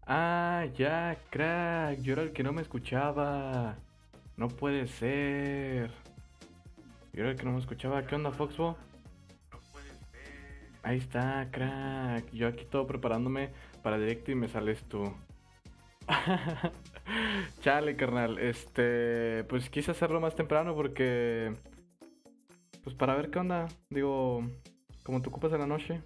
Ah, ya, crack. Yo era el que no me escuchaba. No puede ser. Yo era el que no me escuchaba. ¿Qué onda, Foxbo? Ahí está, crack. Yo aquí todo preparándome para directo y me sales tú. Chale, carnal. Pues quise hacerlo más temprano porque, pues para ver qué onda. Digo, como te ocupas en la noche.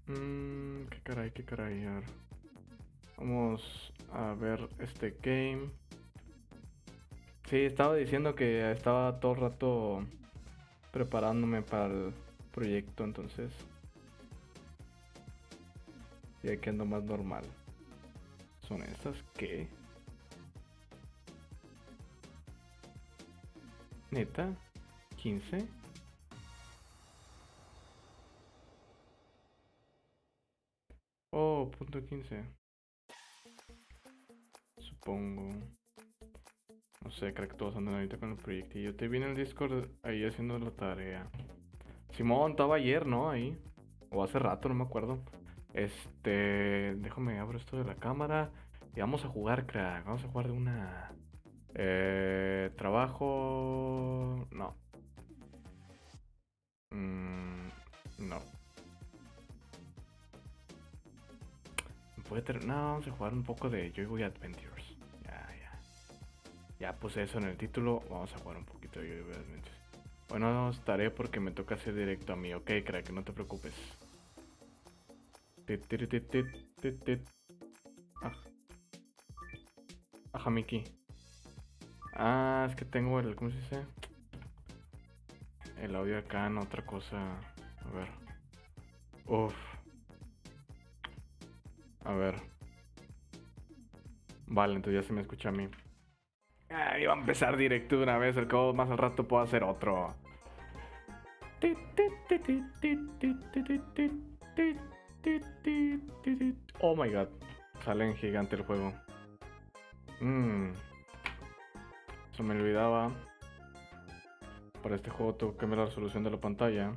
Qué caray, qué caray. A ver, vamos a ver este game. Sí, estaba diciendo que estaba todo el rato preparándome para el proyecto, entonces ya que ando más normal. ¿Son estas qué? ¿Neta? ¿15? Oh, punto 15. Supongo. No sé, creo que todos andan ahorita con el proyectillo. Te vi en el Discord ahí haciendo la tarea. Simón, estaba ayer, ¿no? Ahí. O hace rato, no me acuerdo. Déjame abro esto de la cámara. Y vamos a jugar, crack. Vamos a jugar de una. Trabajo. No. No. No, vamos a jugar un poco de Joy Adventures. Ya, ya. Ya puse eso en el título. Vamos a jugar un poquito de Joy Adventures. Bueno, estaré porque me toca hacer directo a mí. Ok, crack, no te preocupes. Tit, tit, tit, tit, tit, tit. Ah, ajá, Miki. Ah, es que tengo el. ¿Cómo se dice? El audio acá en otra cosa. A ver. Uf. A ver. Vale, entonces ya se me escucha a mí. Ah, iba a empezar directo de una vez. Al cabo, más al rato puedo hacer otro. Oh my god. Sale en gigante el juego. Se me olvidaba. Para este juego tengo que cambiar la resolución de la pantalla.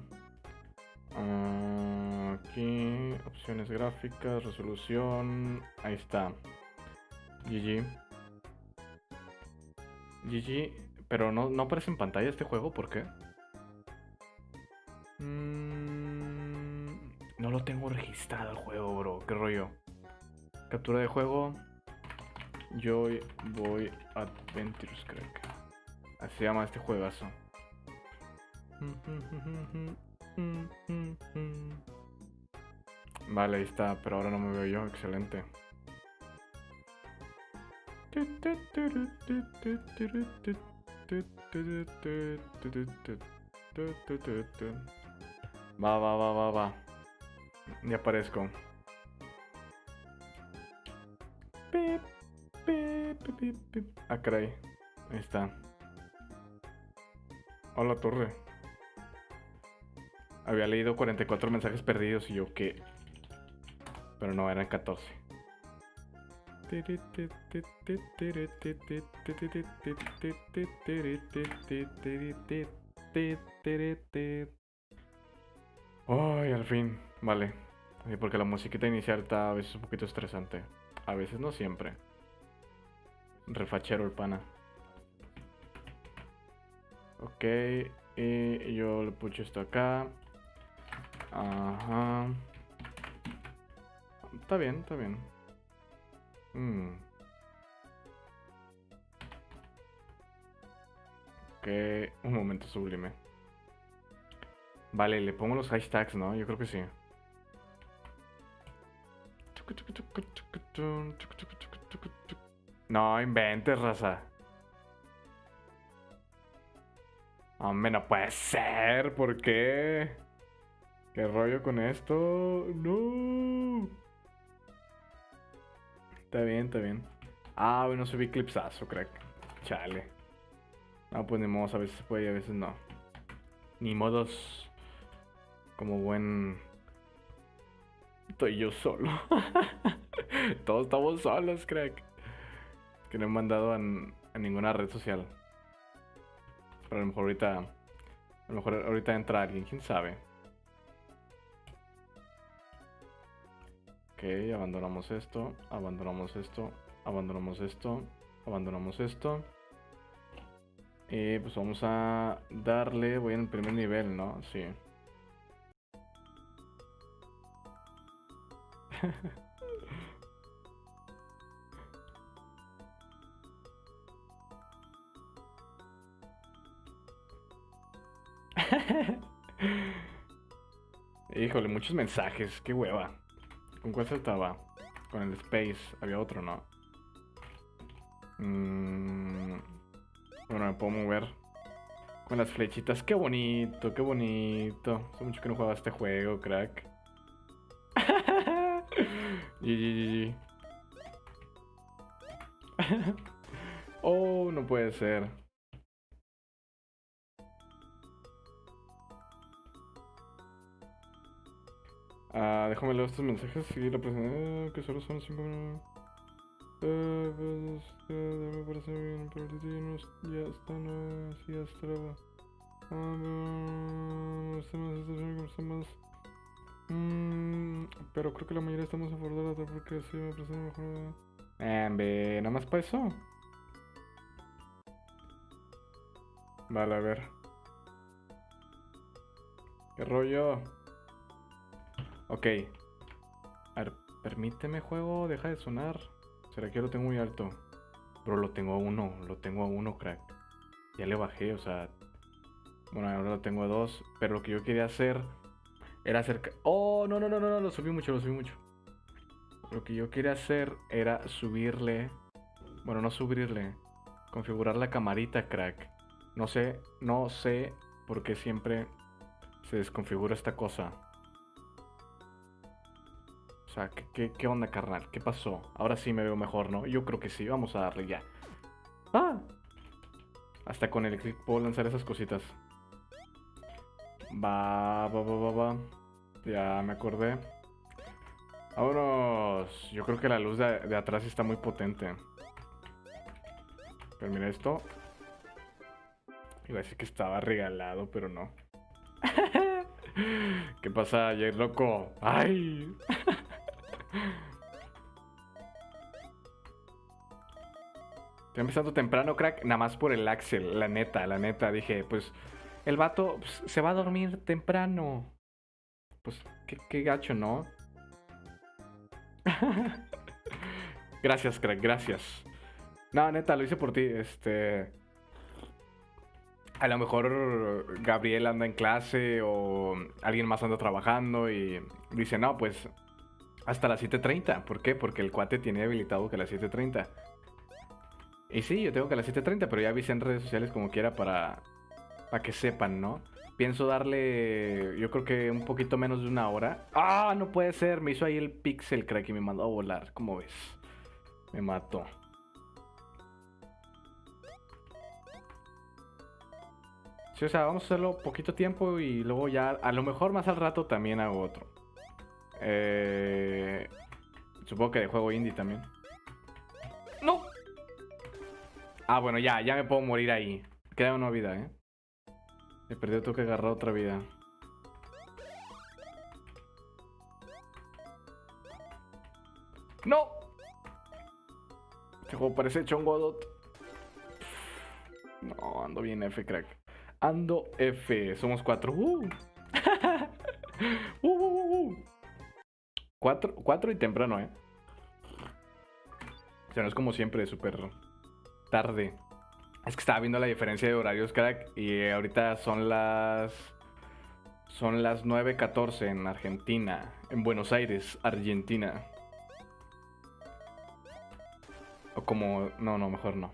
Aquí, opciones gráficas, resolución. Ahí está. GG. GG. Pero no aparece en pantalla este juego, ¿por qué? No lo tengo registrado el juego, bro. ¿Qué rollo? Captura de juego. Joy Boy Adventures, creo que. Así se llama este juegazo. Vale, ahí está, pero ahora no me veo yo. Excelente. Va. Ya aparezco. Ah, caray. Ahí está. Hola, torre. Había leído 44 mensajes perdidos y yo qué. Pero no, eran 14. Ay, al fin. Vale. Porque la musiquita inicial está a veces un poquito estresante. A veces, no siempre. Refachero el pana. Ok. Y yo le pucho esto acá. Ajá. Está bien, está bien. Ok, un momento sublime. Vale, le pongo los hashtags, ¿no? Yo creo que sí. No inventes, raza. Hombre, no puede ser. ¿Por qué? ¿Qué rollo con esto? No. Está bien, está bien. Ah, bueno, subí clipsazo, crack. Chale. No, pues ni modo, a veces se puede y a veces no. Ni modos. Como buen. Estoy yo solo. Todos estamos solos, crack. Que no he mandado a ninguna red social. Pero a lo mejor ahorita. A lo mejor ahorita entra alguien, quién sabe. Ok, abandonamos esto, abandonamos esto, abandonamos esto, abandonamos esto. Y pues vamos a darle, voy en el primer nivel, ¿no? Sí. Híjole, muchos mensajes, qué hueva. ¿Con cuál saltaba? Con el Space, había otro, ¿no? Bueno, me puedo mover con las flechitas. Qué bonito, qué bonito. Hace mucho que no jugaba este juego, crack. GG. Oh, no puede ser. Déjame leer estos mensajes. Seguir la presentación. Que solo son 5 minutos. Me parece bien, pero ya están así hasta pero creo que la mayoría estamos a favor de la otra porque así me parece mejor. Nada más para eso. Vale, a ver. ¿Qué rollo? Ok. A ver, permíteme, juego, deja de sonar. ¿Será que lo tengo muy alto? Pero lo tengo a uno, crack. Ya le bajé, o sea. Bueno, ahora lo tengo a 2. Pero lo que yo quería hacer era acercar. Oh, no, lo subí mucho, lo subí mucho. Lo que yo quería hacer era subirle. Bueno, no subirle. Configurar la camarita, crack. No sé por qué siempre se desconfigura esta cosa. O sea, ¿qué onda, carnal? ¿Qué pasó? Ahora sí me veo mejor, ¿no? Yo creo que sí, vamos a darle ya. ¡Ah! Hasta con el click puedo lanzar esas cositas. Va. Ya me acordé. Vámonos. Yo creo que la luz de atrás está muy potente. Pero mira esto. Iba a decir que estaba regalado, pero no. ¿Qué pasa ayer, loco? ¡Ay! Estoy empezando temprano, crack, nada más por el Axel, la neta. Dije, pues, el vato pues, se va a dormir temprano. Pues, qué gacho, ¿no? Gracias, crack, gracias. No, neta, lo hice por ti, A lo mejor Gabriel anda en clase o alguien más anda trabajando y dice, no, pues, hasta las 7:30. ¿Por qué? Porque el cuate tiene habilitado que a las 7:30. Y sí, yo tengo que a las 7:30, pero ya avisé en redes sociales como quiera para que sepan, ¿no? Pienso darle, yo creo que un poquito menos de una hora. ¡Ah, no puede ser! Me hizo ahí el pixel, crack, y me mandó a volar. ¿Cómo ves? Me mató. Sí, o sea, vamos a hacerlo poquito tiempo y luego ya, a lo mejor más al rato también hago otro. Supongo que de juego indie también. ¡No! Ah, bueno, ya me puedo morir ahí. Queda una vida, ¿eh? He perdido, tengo que agarrar otra vida. ¡No! Este juego parece Chongodot. No, ando bien F, crack. Ando F. Somos 4. Cuatro y temprano, ¿eh? O sea, no es como siempre, súper tarde. Es que estaba viendo la diferencia de horarios, crack. Y ahorita son las 9:14 en Argentina. En Buenos Aires, Argentina. O como... No, mejor no.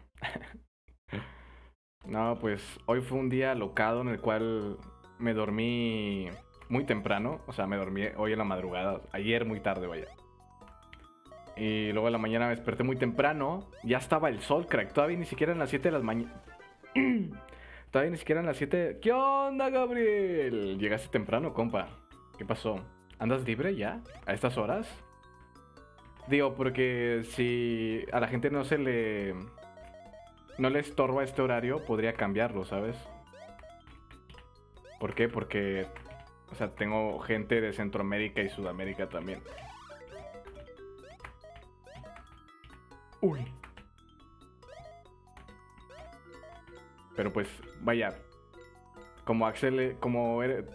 No, pues hoy fue un día alocado en el cual me dormí muy temprano. O sea, me dormí hoy en la madrugada. Ayer muy tarde, vaya. Y luego en la mañana me desperté muy temprano. Ya estaba el sol, crack. Todavía ni siquiera en las 7 de las mañanas. Todavía ni siquiera en las 7. ¿Qué onda, Gabriel? Llegaste temprano, compa. ¿Qué pasó? ¿Andas libre ya? ¿A estas horas? Digo, porque si a la gente no le estorba este horario, podría cambiarlo, ¿sabes? ¿Por qué? Porque, o sea, tengo gente de Centroamérica y Sudamérica también. Uy. Pero pues, vaya. Como Axel,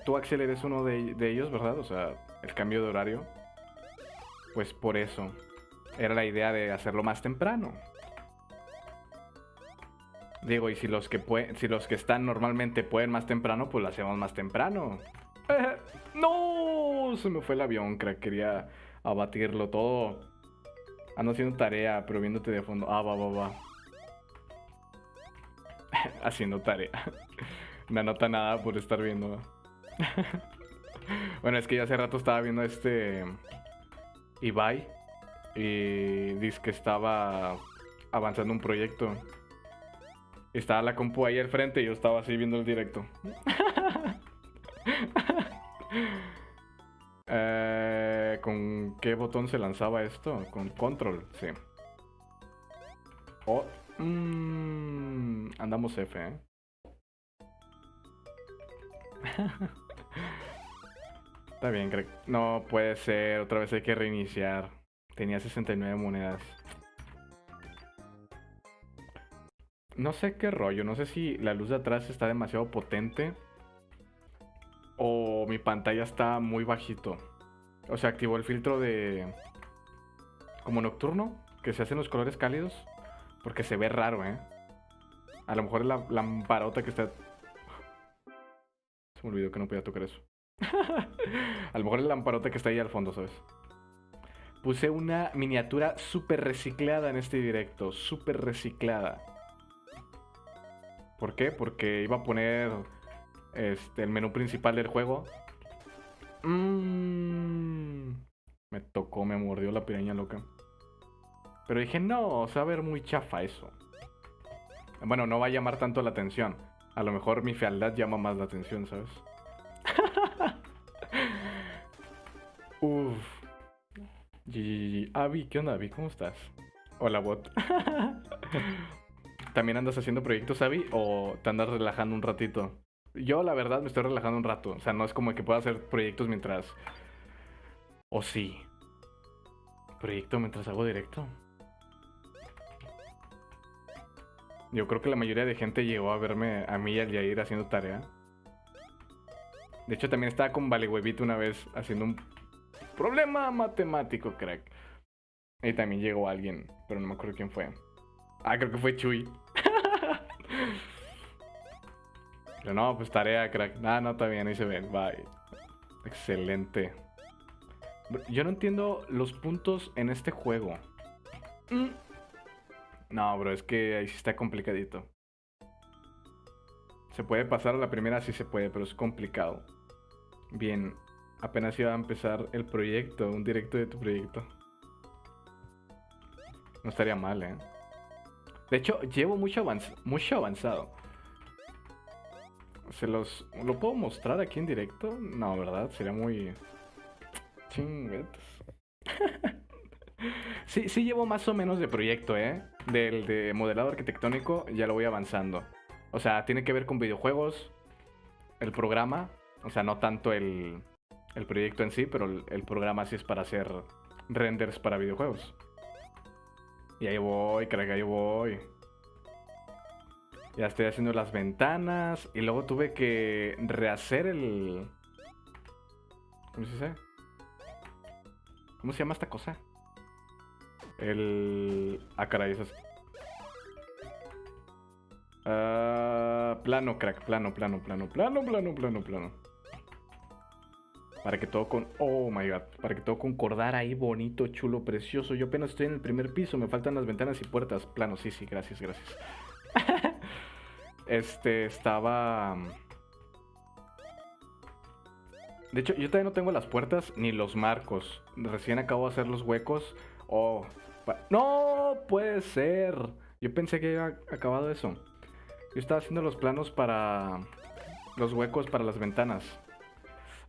tú Axel eres uno de ellos, ¿verdad? O sea, el cambio de horario. Pues por eso. Era la idea de hacerlo más temprano. Digo, y si los que si los que están normalmente pueden más temprano, pues lo hacemos más temprano. ¡No! Se me fue el avión, crack. Quería abatirlo todo. Ando haciendo tarea, pero viéndote de fondo. Va. Haciendo tarea. No anota nada por estar viendo. Bueno, es que ya hace rato estaba viendo Ibai. Y dice que estaba avanzando un proyecto. Estaba la compu ahí al frente y yo estaba así viendo el directo. ¿Con qué botón se lanzaba esto? Con control, sí. Oh, andamos F, ¿eh? Está bien, creo. No puede ser, otra vez hay que reiniciar. Tenía 69 monedas. No sé qué rollo, no sé si la luz de atrás está demasiado potente o mi pantalla está muy bajito. O sea, activó el filtro de... como nocturno, que se hacen los colores cálidos, porque se ve raro, ¿eh? A lo mejor es la lamparota que está... Se me olvidó que no podía tocar eso. A lo mejor es la lamparota que está ahí al fondo, ¿sabes? Puse una miniatura súper reciclada en este directo, súper reciclada. ¿Por qué? Porque iba a poner el menú principal del juego. Me tocó, me mordió la piraña loca. Pero dije, no, se va a ver muy chafa eso. Bueno, no va a llamar tanto la atención. A lo mejor mi fealdad llama más la atención, ¿sabes? Uff. GG. Avi, ¿qué onda, Avi? ¿Cómo estás? Hola, bot. ¿También andas haciendo proyectos, Avi? ¿O te andas relajando un ratito? Yo, la verdad, me estoy relajando un rato. O sea, no es como que pueda hacer proyectos mientras... ¿O sí? ¿Proyecto mientras hago directo? Yo creo que la mayoría de gente llegó a verme a mí y al Yair haciendo tarea. De hecho, también estaba con Vale Huevito una vez haciendo un problema matemático, crack. Y también llegó alguien, pero no me acuerdo quién fue. Ah, creo que fue Chuy. Pero no, pues tarea, crack. No, está bien, ahí se ven. Bye. Excelente. Yo no entiendo los puntos en este juego. No, bro, es que ahí sí está complicadito. Se puede pasar a la primera, sí se puede, pero es complicado. Bien, apenas iba a empezar el proyecto, un directo de tu proyecto. No estaría mal, ¿eh? De hecho, llevo mucho avanzado. ¿Lo puedo mostrar aquí en directo? No, ¿verdad? Sería muy... chinguetos. Sí llevo más o menos de proyecto, ¿eh? Del de modelado arquitectónico ya lo voy avanzando. O sea, tiene que ver con videojuegos, el programa. O sea, no tanto el proyecto en sí, pero el programa sí es para hacer renders para videojuegos. Y ahí voy, crack, ahí voy. Ya estoy haciendo las ventanas. Y luego tuve que rehacer el... ¿Cómo se dice? ¿Cómo se llama esta cosa? Ah, caray, esas... plano, crack, plano. Para que todo oh my god. Para que todo concordara ahí bonito, chulo, precioso. Yo apenas estoy en el primer piso. Me faltan las ventanas y puertas. Plano, sí, gracias. Estaba... De hecho, yo todavía no tengo las puertas ni los marcos. Recién acabo de hacer los huecos. Oh, ¡no puede ser! Yo pensé que había acabado eso. Yo estaba haciendo los planos para... los huecos para las ventanas.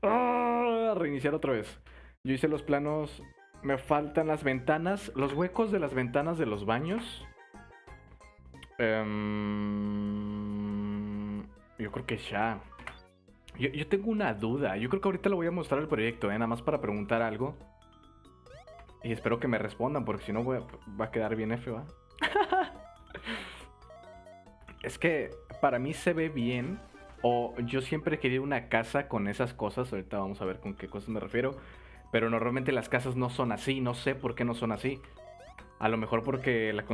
¡Ah! Reiniciar otra vez. Yo hice los planos... Me faltan las ventanas. Los huecos de las ventanas de los baños. Yo creo que ya. Yo tengo una duda. Yo creo que ahorita le voy a mostrar el proyecto, nada más para preguntar algo. Y espero que me respondan, porque si no va a quedar bien F, ¿va? Es que para mí se ve bien. O yo siempre he querido una casa con esas cosas. Ahorita vamos a ver con qué cosas me refiero. Pero normalmente las casas no son así. No sé por qué no son así. A lo mejor porque la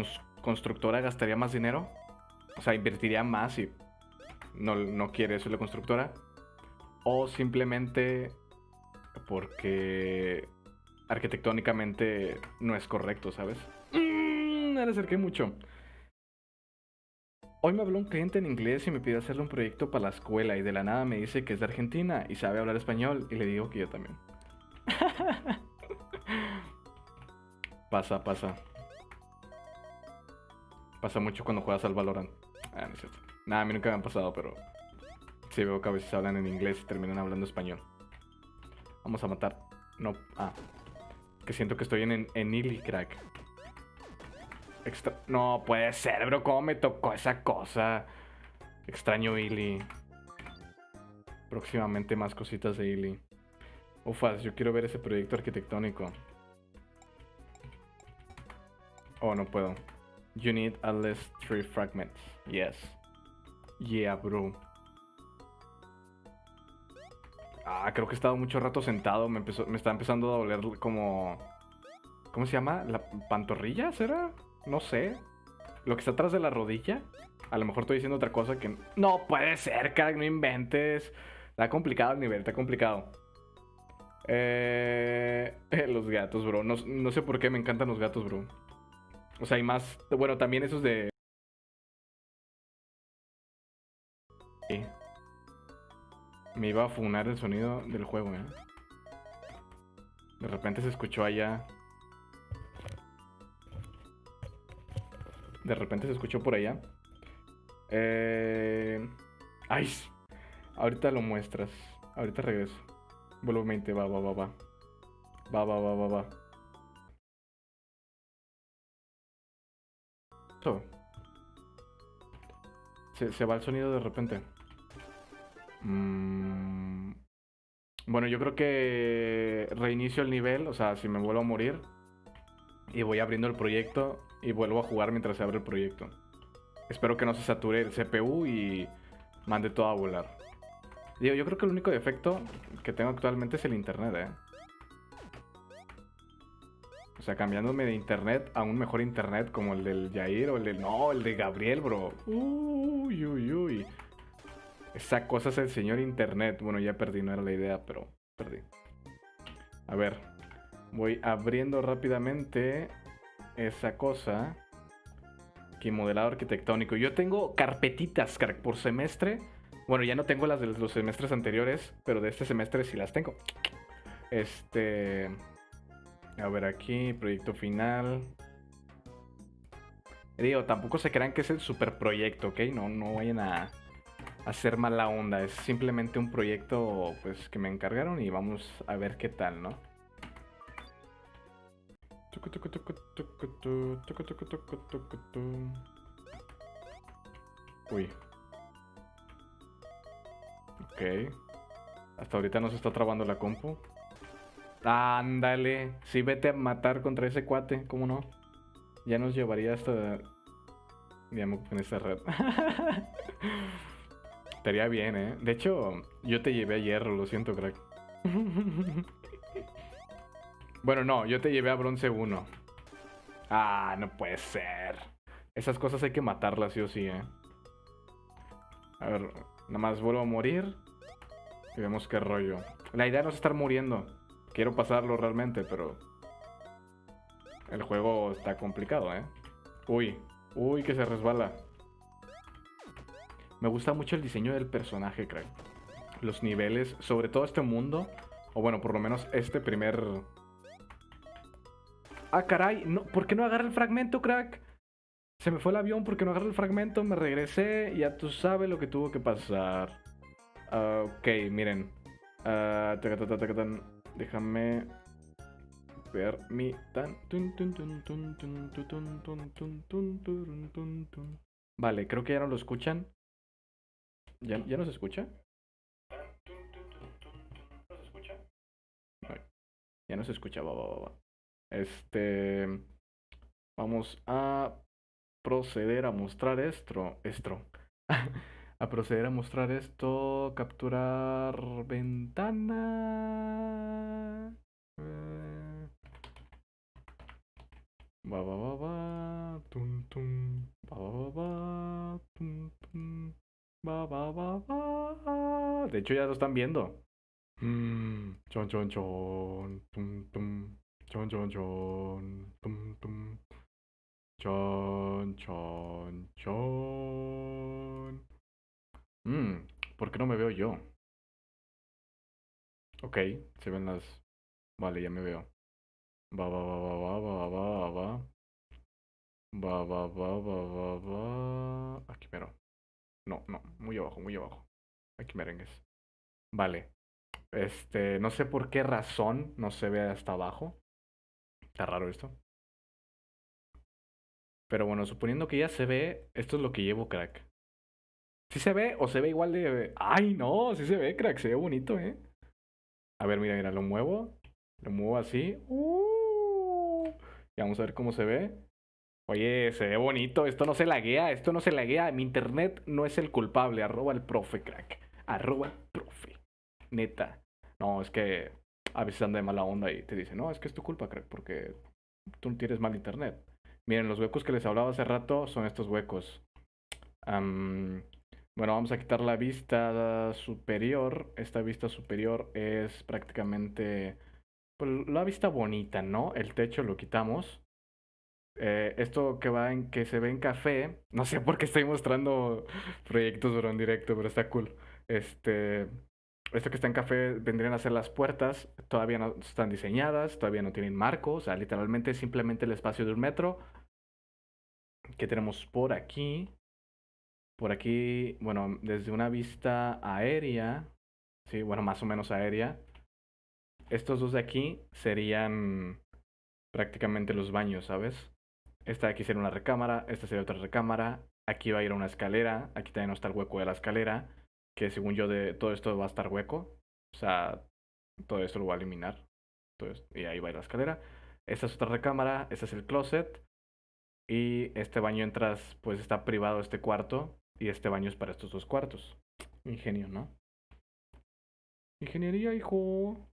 constructora gastaría más dinero. O sea, invertiría más y no quiere eso la constructora. O simplemente porque arquitectónicamente no es correcto, ¿sabes? Me le acerqué mucho. Hoy me habló un cliente en inglés y me pidió hacerle un proyecto para la escuela y de la nada me dice que es de Argentina y sabe hablar español y le digo que yo también. Pasa, pasa. Pasa mucho cuando juegas al Valorant. Ah, no es cierto. Nada, a mí nunca me han pasado, pero sí veo que a veces hablan en inglés y terminan hablando español. Vamos a matar. No, que siento que estoy en Illy, crack. No puede ser, bro. ¿Cómo me tocó esa cosa? Extraño Illy. Próximamente más cositas de Illy. Ufas, yo quiero ver ese proyecto arquitectónico. Oh, no puedo. You need at least 3 fragments. Yes. Yeah, bro. Creo que he estado mucho rato sentado. Me está empezando a doler como... ¿Cómo se llama? ¿La pantorrilla será? No sé. ¿Lo que está atrás de la rodilla? A lo mejor estoy diciendo otra cosa que... No puede ser, crack, no inventes. Está complicado el nivel, está complicado. Los gatos, bro. No sé por qué me encantan los gatos, bro. O sea, hay más... Bueno, también esos de... Me iba a funar el sonido del juego, ¿eh? De repente se escuchó allá. De repente se escuchó por allá. Ay, ahorita lo muestras. Ahorita regreso. Volumen 20, va. Va. Eso. Se va el sonido de repente. Bueno, yo creo que reinicio el nivel. O sea, si me vuelvo a morir. Y voy abriendo el proyecto. Y vuelvo a jugar mientras se abre el proyecto. Espero que no se sature el CPU y mande todo a volar. Digo, yo creo que el único defecto que tengo actualmente es el internet, ¿eh? O sea, cambiándome de internet a un mejor internet como el del Jair o el del... No, el de Gabriel, bro. Uy. Esa cosa es el señor internet. Bueno, ya perdí, no era la idea, pero perdí. A ver, voy abriendo rápidamente esa cosa. Aquí, modelado arquitectónico. Yo tengo carpetitas, crack, por semestre. Bueno, ya no tengo las de los semestres anteriores, pero de este semestre sí las tengo. A ver aquí, proyecto final. Digo, tampoco se crean que es el super proyecto, ¿ok? No vayan a hacer mala onda. Es simplemente un proyecto, pues, que me encargaron y vamos a ver qué tal, ¿no? Uy. Ok. Hasta ahorita no se está trabando la compu. Ándale. Sí, vete a matar contra ese cuate, ¿cómo no? Ya nos llevaría hasta... Digamos, en esta red. Estaría bien, ¿eh? De hecho, yo te llevé a hierro, lo siento, crack. Bueno, no, yo te llevé a bronce 1. No puede ser. Esas cosas hay que matarlas, sí o sí, ¿eh? A ver, nada más vuelvo a morir. Y vemos qué rollo. La idea no es estar muriendo. Quiero pasarlo realmente, pero... El juego está complicado, ¿eh? Uy, que se resbala. Me gusta mucho el diseño del personaje, crack. Los niveles, sobre todo este mundo. O bueno, por lo menos este primer... Caray, no, ¿por qué no agarra el fragmento, crack? Se me fue el avión porque no agarra el fragmento, me regresé, ya tú sabes lo que tuvo que pasar. Ok, miren. Déjame ver mi tan. Vale, creo que ya no lo escuchan. ¿Ya no se escucha? ¿No se escucha? Ya no se escucha, va. Este, vamos a proceder a mostrar esto. A proceder a mostrar esto, capturar ventana. Va, va, va, va, tum, tum, va, va, va, va, tum, tum, va, va, va, va. De hecho, ya lo están viendo. Chon, chon, chon, tum, tum, chon, chon, chon, tum, tum, chon, chon, chon. ¿Por qué no me veo yo? Ok, se ven las. Vale, ya me veo. Va, va, va, va, va, va, va, va, va. Va, va, va, va, va, va. Aquí mero. No, no, muy abajo, muy abajo. Aquí merengues. Vale. No sé por qué razón no se ve hasta abajo. Está raro esto. Pero bueno, suponiendo que ya se ve, esto es lo que llevo, crack. ¿Sí se ve o se ve igual de... Ay, no, sí se ve, crack, se ve bonito, ¿eh? A ver, mira, mira, lo muevo. Lo muevo así. Y vamos a ver cómo se ve. Oye, se ve bonito. Esto no se laguea, esto no se laguea. Mi internet no es el culpable. Arroba el profe, crack. Arroba el profe. Neta. No, es que a veces anda de mala onda y te dice, no, es que es tu culpa, crack, porque tú tienes mal internet. Miren, los huecos que les hablaba hace rato son estos huecos. Bueno, vamos a quitar la vista superior. Esta vista superior es prácticamente pues, la vista bonita, ¿no? El techo lo quitamos. Esto que se ve en café, no sé por qué estoy mostrando proyectos pero en directo, pero está cool. Este, esto que está en café vendrían a ser las puertas, todavía no están diseñadas, todavía no tienen marco, o sea, literalmente simplemente el espacio de 1 metro que tenemos por aquí. Por aquí, bueno, desde una vista aérea, sí, bueno, más o menos aérea, estos dos de aquí serían prácticamente los baños, ¿sabes? Esta de aquí sería una recámara, esta sería otra recámara, aquí va a ir a una escalera, aquí también va a estar hueco de la escalera, que según yo de todo esto va a estar hueco, o sea, todo esto lo voy a eliminar, y ahí va a ir la escalera. Esta es otra recámara, este es el closet, y este baño entras, pues está privado este cuarto, y este baño es para estos dos cuartos. Ingenio, ¿no? Ingeniería, hijo.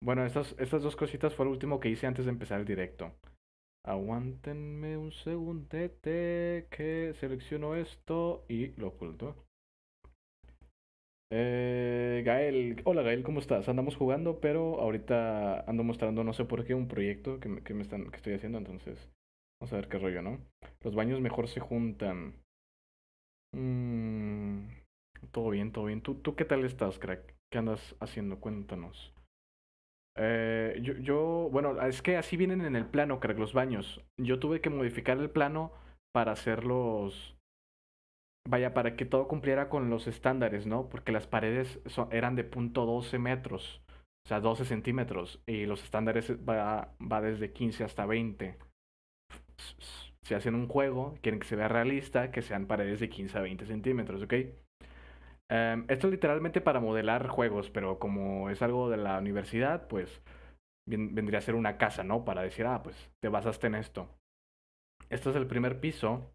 Bueno, estas dos cositas fue lo último que hice antes de empezar el directo. Aguántenme un segundete que selecciono esto y lo oculto. Gael, hola Gael, ¿cómo estás? Andamos jugando, pero ahorita ando mostrando no sé por qué un proyecto que estoy haciendo, entonces vamos a ver qué rollo, ¿no? Los baños mejor se juntan. Mm, todo bien, todo bien. ¿Tú qué tal estás, crack? ¿Qué andas haciendo? Cuéntanos. Bueno, es que así vienen en el plano, crack, los baños. Yo tuve que modificar el plano para hacerlos, vaya, para que todo cumpliera con los estándares, ¿no? Porque las paredes eran de .12 metros, o sea, 12 centímetros, y los estándares va desde 15 hasta 20. Si hacen un juego, quieren que se vea realista, que sean paredes de 15 a 20 centímetros, ¿ok? Esto es literalmente para modelar juegos, pero como es algo de la universidad, pues vendría a ser una casa, ¿no? Para decir, pues te basaste en esto. Este es el primer piso.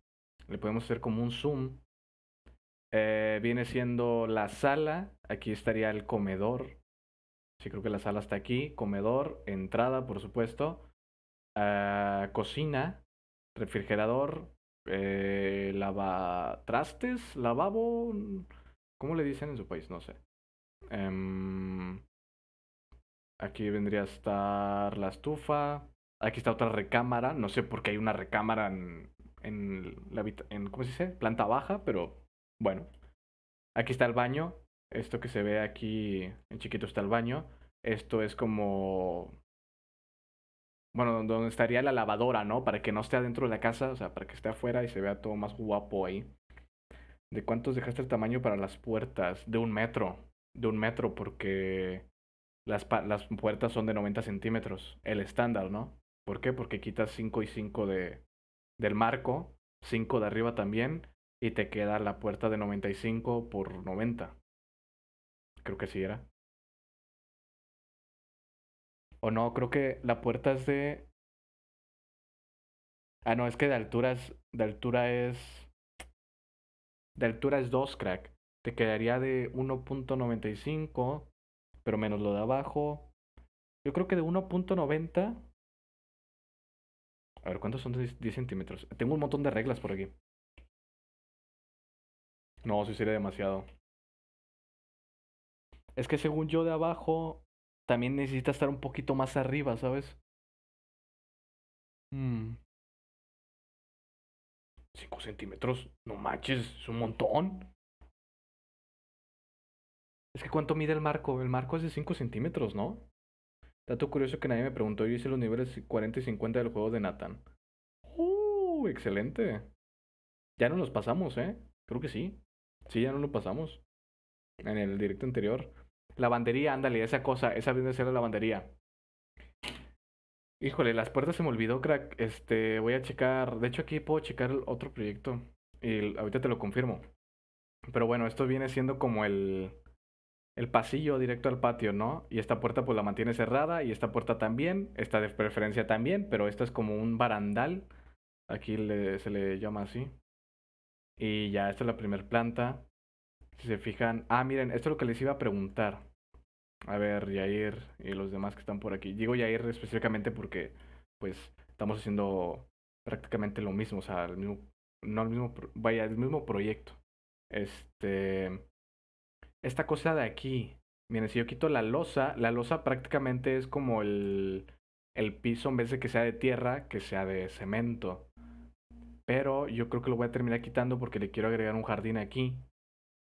Le podemos hacer como un zoom. Viene siendo la sala. Aquí estaría el comedor. Sí, creo que la sala está aquí. Comedor, entrada, por supuesto. Cocina, refrigerador, lavatrastes, lavabo. ¿Cómo le dicen en su país? No sé. Em, Aquí vendría a estar la estufa. Aquí está otra recámara. No sé por qué hay una recámara en ¿cómo se dice? Planta baja, pero bueno. Aquí está el baño. Esto que se ve aquí en chiquito está el baño. Esto es como, bueno, donde estaría la lavadora, ¿no? Para que no esté adentro de la casa, o sea, para que esté afuera y se vea todo más guapo ahí. ¿De cuántos dejaste el tamaño para las puertas? De 1 metro. De 1 metro, porque las puertas son de 90 centímetros, el estándar, ¿no? ¿Por qué? Porque quitas 5 y 5 del marco, 5 de arriba también, y te queda la puerta de 95 por 90. Creo que sí era. O no, creo que la puerta es de Ah, no, es que de altura es 2 crack. Te quedaría de 1.95, pero menos lo de abajo. Yo creo que de 1.90. A ver, ¿cuántos son de 10 centímetros? Tengo un montón de reglas por aquí. No, sí sería demasiado. Es que según yo de abajo, también necesita estar un poquito más arriba, ¿sabes? Mm, 5 centímetros. No manches, es un montón. Es que ¿cuánto mide el marco? El marco es de 5 centímetros, ¿no? Dato curioso que nadie me preguntó. Yo hice los niveles 40 y 50 del juego de Nathan. Excelente. Ya no los pasamos, ¿eh? Creo que sí. Sí, ya no lo pasamos. En el directo anterior. Lavandería, ándale, esa cosa. Esa viene a ser la lavandería. Híjole, las puertas se me olvidó, crack. Voy a checar. De hecho, aquí puedo checar el otro proyecto. Y ahorita te lo confirmo. Pero bueno, esto viene siendo como el pasillo directo al patio, ¿no? Y esta puerta pues la mantiene cerrada y esta puerta también, esta de preferencia también, pero esto es como un barandal, aquí se le llama así. Y ya, esta es la primera planta. Si se fijan, miren, esto es lo que les iba a preguntar. A ver, Yair y los demás que están por aquí. Digo Yair específicamente porque pues estamos haciendo prácticamente lo mismo, o sea, el mismo, no el mismo, vaya, el mismo proyecto. Este, esta cosa de aquí, miren, si yo quito la losa prácticamente es como el piso en vez de que sea de tierra, que sea de cemento. Pero yo creo que lo voy a terminar quitando porque le quiero agregar un jardín aquí.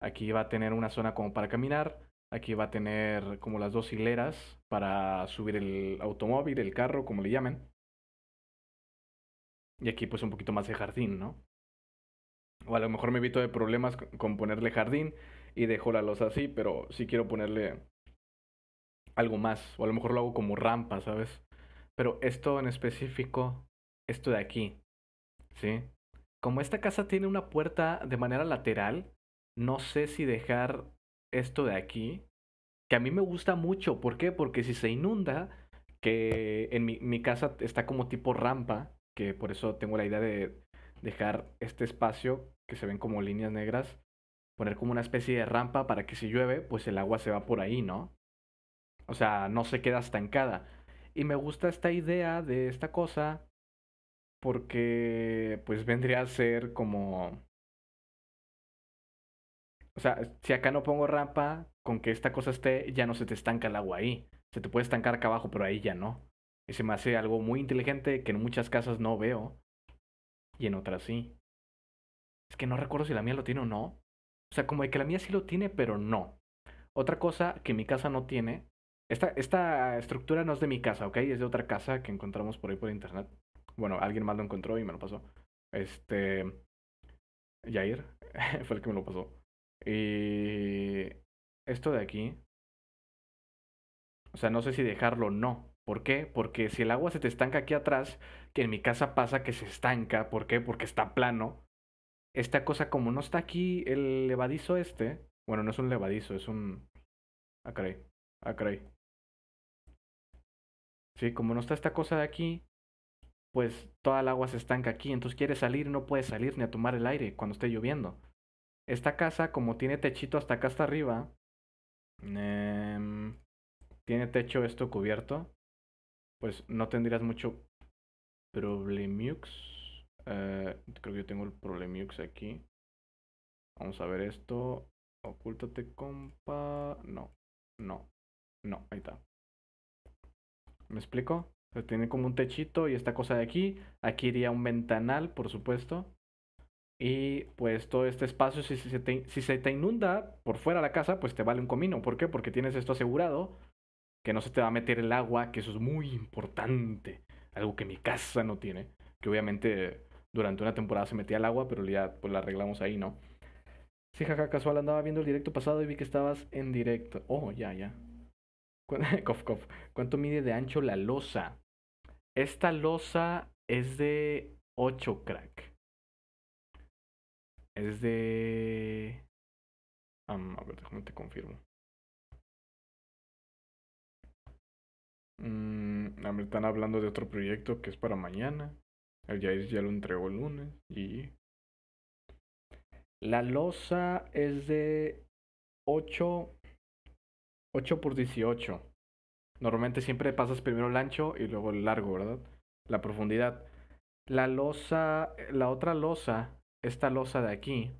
Aquí va a tener una zona como para caminar. Aquí va a tener como las dos hileras para subir el automóvil, el carro, como le llamen. Y aquí pues un poquito más de jardín, ¿no? O a lo mejor me evito de problemas con ponerle jardín y dejo la losa así, pero sí quiero ponerle algo más. O a lo mejor lo hago como rampa, ¿sabes? Pero esto en específico, esto de aquí, ¿sí? Como esta casa tiene una puerta de manera lateral, no sé si dejar esto de aquí, que a mí me gusta mucho. ¿Por qué? Porque si se inunda, que en mi casa está como tipo rampa, que por eso tengo la idea de dejar este espacio, que se ven como líneas negras, poner como una especie de rampa para que si llueve, pues el agua se va por ahí, ¿no? O sea, no se queda estancada. Y me gusta esta idea de esta cosa porque pues vendría a ser como... O sea, si acá no pongo rampa, con que esta cosa esté, ya no se te estanca el agua ahí. Se te puede estancar acá abajo, pero ahí ya no. Y se me hace algo muy inteligente que en muchas casas no veo y en otras sí. Es que no recuerdo si la mía lo tiene o no. O sea, como de que la mía sí lo tiene, pero no. Otra cosa que mi casa no tiene. Esta estructura no es de mi casa, ¿ok? Es de otra casa que encontramos por ahí por internet. Bueno, alguien más lo encontró y me lo pasó. Este. Jair fue el que me lo pasó. Y. Esto de aquí. O sea, no sé si dejarlo o no. ¿Por qué? Porque si el agua se te estanca aquí atrás, que en mi casa pasa que se estanca. ¿Por qué? Porque está plano. Esta cosa, como no está aquí el levadizo este. Bueno, no es un levadizo, es un. Ah, caray. Ah, caray. Sí, como no está esta cosa de aquí, pues toda el agua se estanca aquí. Entonces quieres salir y no puedes salir ni a tomar el aire cuando esté lloviendo. Esta casa, como tiene techito hasta acá hasta arriba, em, tiene techo esto cubierto, pues no tendrías mucho problemiux. Creo que yo tengo el problemiux aquí. Vamos a ver esto. Ocúltate, compa. No, no, no, ahí está. ¿Me explico? O sea, tiene como un techito y esta cosa de aquí. Aquí iría un ventanal, por supuesto. Y pues todo este espacio, si se te inunda por fuera de la casa, pues te vale un comino. ¿Por qué? Porque tienes esto asegurado, que no se te va a meter el agua, que eso es muy importante. Algo que mi casa no tiene. Que obviamente durante una temporada se metía el agua, pero ya pues la arreglamos ahí, ¿no? Sí, jaja, casual, andaba viendo el directo pasado y vi que estabas en directo. Oh, ya, ya. Cof, cof. ¿Cuánto mide de ancho la losa? Esta losa es de 8 crack. Es de... a ver, déjame te confirmo. Me están hablando de otro proyecto que es para mañana. El Jair ya lo entregó el lunes. Y la losa es de 8 por 18. Normalmente siempre pasas primero el ancho y luego el largo, ¿verdad? La profundidad. La losa, la otra losa, esta losa de aquí,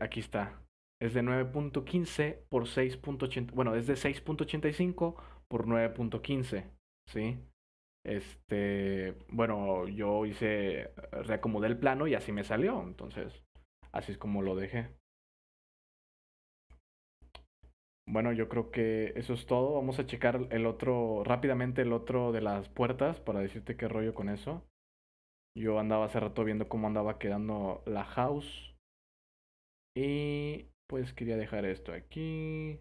aquí está. Es de 9.15 por 6.80. Bueno, es de 6.85 por 9.15. ¿Sí? Bueno, yo reacomodé el plano y así me salió. Entonces, así es como lo dejé. Bueno, yo creo que eso es todo. Vamos a checar el otro, rápidamente el otro de las puertas para decirte qué rollo con eso. Yo andaba hace rato viendo cómo andaba quedando la house. Y pues quería dejar esto aquí.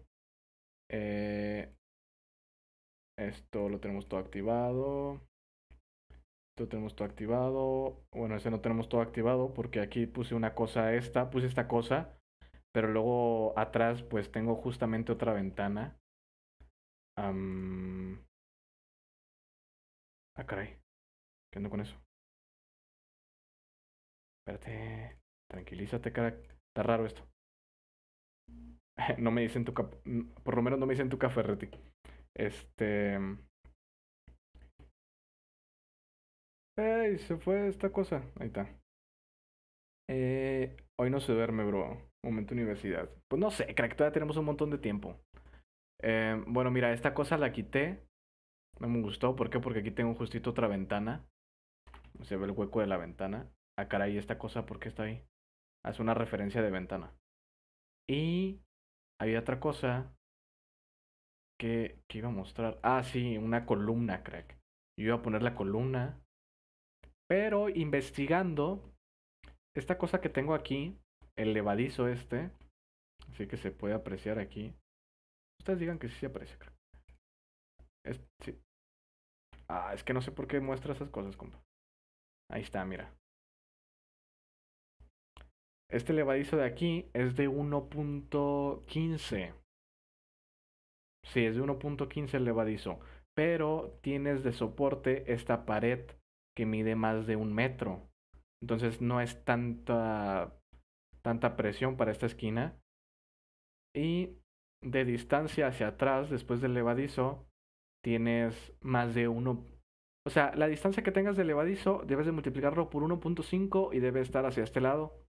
Eh, esto lo tenemos todo activado. Esto tenemos todo activado. Bueno, ese no tenemos todo activado porque aquí puse una cosa puse esta cosa. Pero luego atrás pues tengo justamente otra ventana. Am, caray. ¿Qué ando con eso? Espérate. Tranquilízate, cara. Está raro esto. No me dicen por lo menos no me dicen tu café, Reti. Este. ¡Ey! Se fue esta cosa. Ahí está. Hoy no se duerme, bro. Momento universidad. Pues no sé, crack, todavía tenemos un montón de tiempo. Bueno, mira, esta cosa la quité. No me gustó. ¿Por qué? Porque aquí tengo justito otra ventana. Se ve el hueco de la ventana. Ah, caray, esta cosa, ¿por qué está ahí? Hace una referencia de ventana. Y hay otra cosa que iba a mostrar. Ah, sí, una columna, crack. Yo iba a poner la columna. Pero investigando, esta cosa que tengo aquí, el levadizo así que se puede apreciar aquí. Ustedes digan que sí se aprecia, crack. Sí. Ah, es que no sé por qué muestra esas cosas, compa. Ahí está, mira. Este levadizo de aquí es de 1.15. Sí, es de 1.15 el levadizo. Pero tienes de soporte esta pared que mide más de 1 metro. Entonces no es tanta presión para esta esquina. Y de distancia hacia atrás, después del levadizo, tienes más de uno. O sea, la distancia que tengas del levadizo debes de multiplicarlo por 1.5 y debe estar hacia este lado,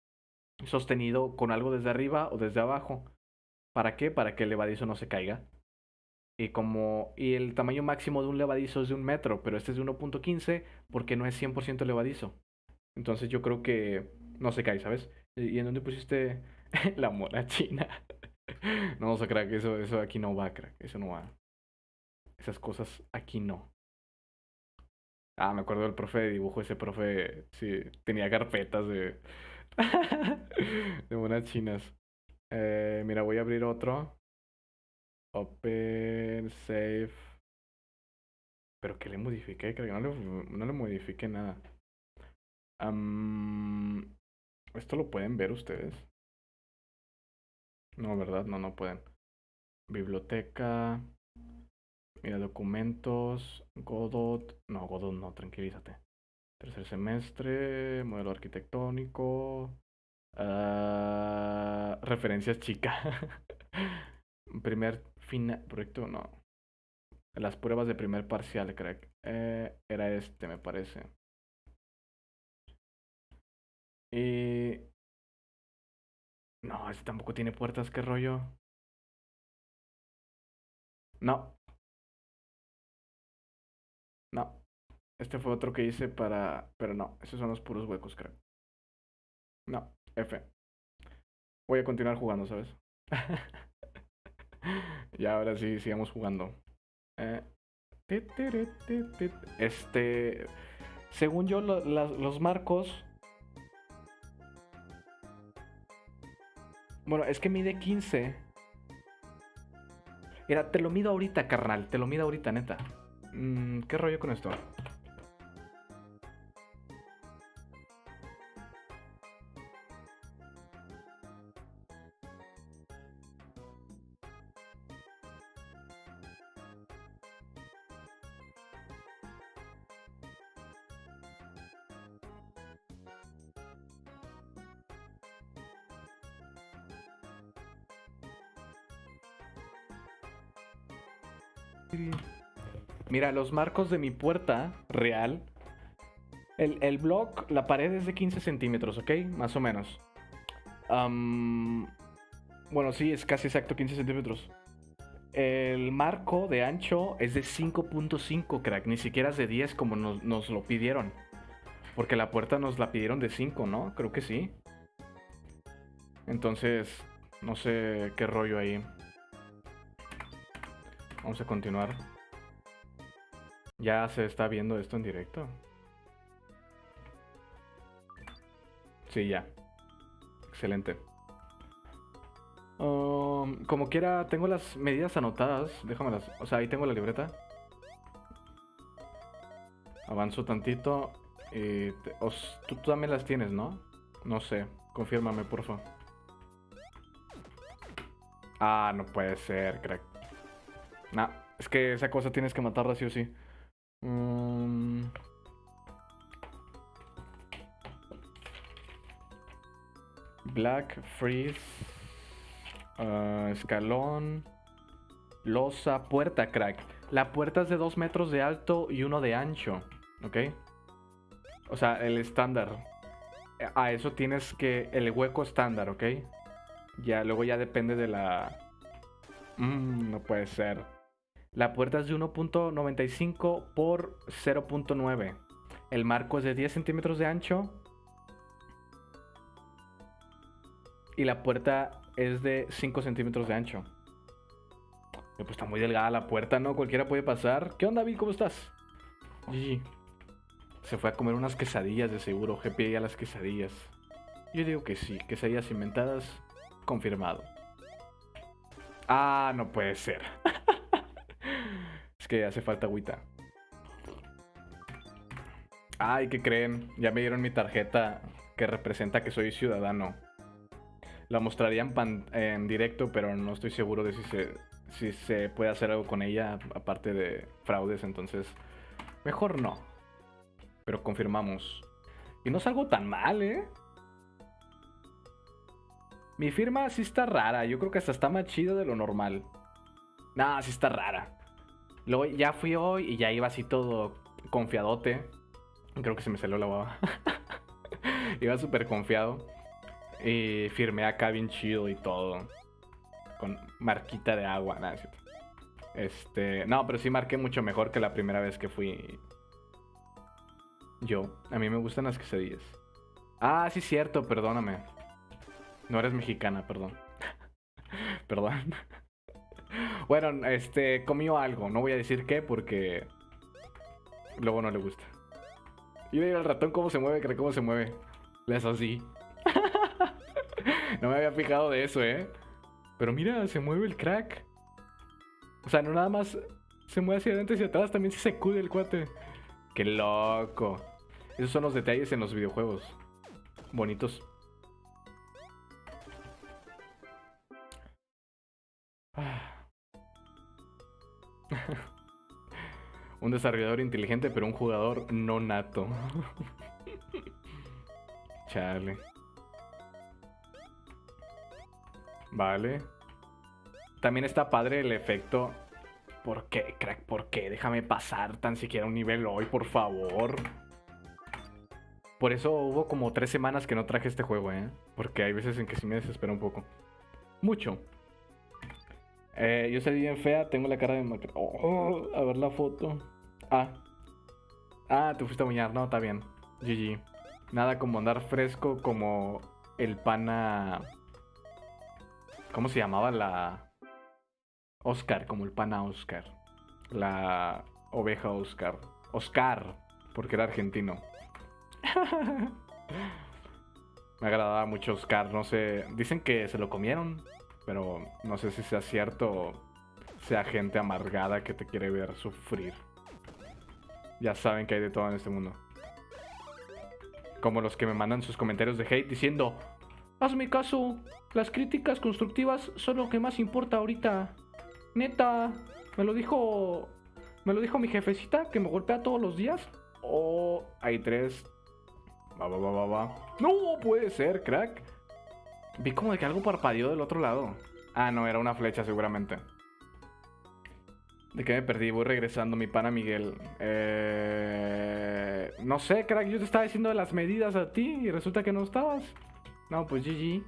sostenido con algo desde arriba o desde abajo. ¿Para qué? Para que el levadizo no se caiga. Y el tamaño máximo de un levadizo es de 1 metro, pero este es de 1.15 porque no es 100% levadizo. Entonces yo creo que no se cae, ¿sabes? ¿Y en dónde pusiste la mona china? No, o sea, crack, eso aquí no va, crack. Eso no va. Esas cosas aquí no. Ah, me acuerdo del profe de dibujo. Ese profe, sí, tenía carpetas de... de monas chinas. Mira, voy a abrir otro. Open, save. Pero que le modifiqué, creo que no le modifiqué nada. ¿Esto lo pueden ver ustedes? No, ¿verdad? No, no pueden. Biblioteca. Mira, documentos. Godot. No, Godot no, tranquilízate. Tercer semestre. Modelo arquitectónico. Referencias chica. Proyecto, no. Las pruebas de primer parcial, crack. Era me parece. Y... No, este tampoco tiene puertas, qué rollo. No, no. Este fue otro que hice para... Pero no, esos son los puros huecos, crack. No, F. Voy a continuar jugando, ¿sabes? Ya, ahora sí, sigamos jugando. Eh, según yo, los marcos. Bueno, es que mide 15. Mira, te lo mido ahorita, carnal. Te lo mido ahorita, neta. ¿Qué rollo con esto? Mira, los marcos de mi puerta real. El block, la pared es de 15 centímetros, ¿ok? Más o menos. Bueno, sí, es casi exacto 15 centímetros. El marco de ancho es de 5.5, crack. Ni siquiera es de 10 como nos lo pidieron. Porque la puerta nos la pidieron de 5, ¿no? Creo que sí. Entonces, no sé qué rollo ahí. Vamos a continuar. Ya se está viendo esto en directo. Sí, ya. Excelente. Como quiera, tengo las medidas anotadas. Déjamelas. O sea, ahí tengo la libreta. Avanzo tantito. Tú también las tienes, ¿no? No sé. Confírmame, porfa. Ah, no puede ser, crack. Nah, es que esa cosa tienes que matarla sí o sí. Black, freeze. Escalón. Losa, puerta, crack. La puerta es de 2 metros de alto y 1 de ancho. ¿Ok? O sea, el estándar. A eso tienes que... El hueco estándar, ¿ok? Ya, luego ya depende de la... no puede ser. La puerta es de 1.95 por 0.9. El marco es de 10 centímetros de ancho. Y la puerta es de 5 centímetros de ancho. Pues está muy delgada la puerta, ¿no? Cualquiera puede pasar. ¿Qué onda, Bill? ¿Cómo estás? GG. Se fue a comer unas quesadillas de seguro. GP a las quesadillas. Yo digo que sí. Quesadillas inventadas. Confirmado. Ah, no puede ser. Es que hace falta agüita. Ay, ¿qué creen? Ya me dieron mi tarjeta que representa que soy ciudadano. La mostraría en directo, pero no estoy seguro de si se puede hacer algo con ella, aparte de fraudes, entonces mejor no. Pero confirmamos. Y no salgo tan mal, ¿eh? Mi firma sí está rara, yo creo que hasta está más chida de lo normal. Nah, sí está rara. Luego ya fui hoy y ya iba así todo confiadote. Creo que se me salió la baba. Iba súper confiado. Y firmé acá bien chido y todo. Con marquita de agua, nada, ¿cierto? No, pero sí marqué mucho mejor que la primera vez que fui. A mí me gustan las quesadillas. Ah, sí, cierto, perdóname. No eres mexicana, perdón. Perdón. Bueno, comió algo. No voy a decir qué porque luego no le gusta. Y mira el ratón cómo se mueve, cree cómo se mueve. Le hace así. No me había fijado de eso, Pero mira, se mueve el crack. O sea, no nada más se mueve hacia adelante y hacia atrás, también se sacude el cuate. ¡Qué loco! Esos son los detalles en los videojuegos. Bonitos. Un desarrollador inteligente, pero un jugador no nato. Chale. Vale. También está padre el efecto. ¿Por qué, crack? ¿Por qué? Déjame pasar tan siquiera un nivel hoy, por favor. Por eso hubo como 3 semanas que no traje este juego, Porque hay veces en que sí me desespera un poco. Mucho. Yo salí bien fea, tengo la cara de... a ver la foto. Te fuiste a bañar, no, está bien. GG. Nada como andar fresco como el pana... ¿Cómo se llamaba la...? Oscar, como el pana Oscar. La oveja Oscar. Oscar, porque era argentino. Me agradaba mucho Oscar, no sé. Dicen que se lo comieron, pero no sé si sea cierto o sea gente amargada que te quiere ver sufrir. Ya saben que hay de todo en este mundo. Como los que me mandan sus comentarios de hate diciendo: hazme caso, las críticas constructivas son lo que más importa ahorita. Neta, me lo dijo mi jefecita que me golpea todos los días. Hay 3. Va. No puede ser, crack. Vi como de que algo parpadeó del otro lado. No, era una flecha seguramente. ¿De qué me perdí? Voy regresando, mi pana Miguel. No sé, crack, yo te estaba diciendo las medidas a ti y resulta que no estabas. No, pues GG.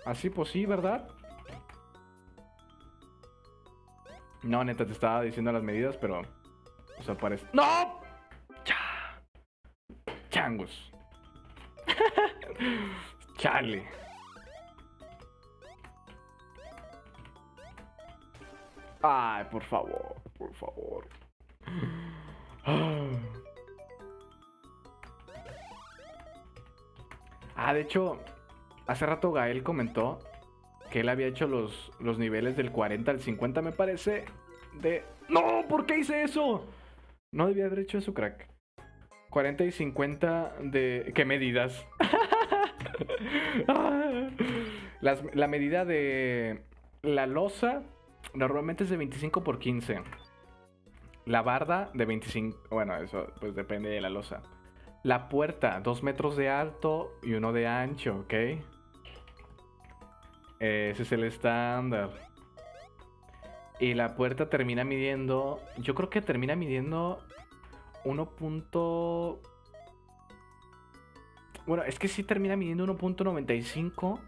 Así pues sí, ¿verdad? No, neta, te estaba diciendo las medidas, pero... O sea, parece... ¡No! Changos. Chale. Ay, por favor, por favor. De hecho, hace rato Gael comentó que él había hecho los niveles del 40 al 50, me parece, de... ¡No! ¿Por qué hice eso? No debía haber hecho eso, crack. 40 y 50 de... ¿Qué medidas? La medida de la losa normalmente es de 25 por 15. La barda de 25... Bueno, eso pues depende de la losa. La puerta, 2 metros de alto y 1 de ancho, ¿ok? Ese es el estándar. Y la puerta termina midiendo... Yo creo que termina midiendo 1. Bueno, es que sí termina midiendo 1.95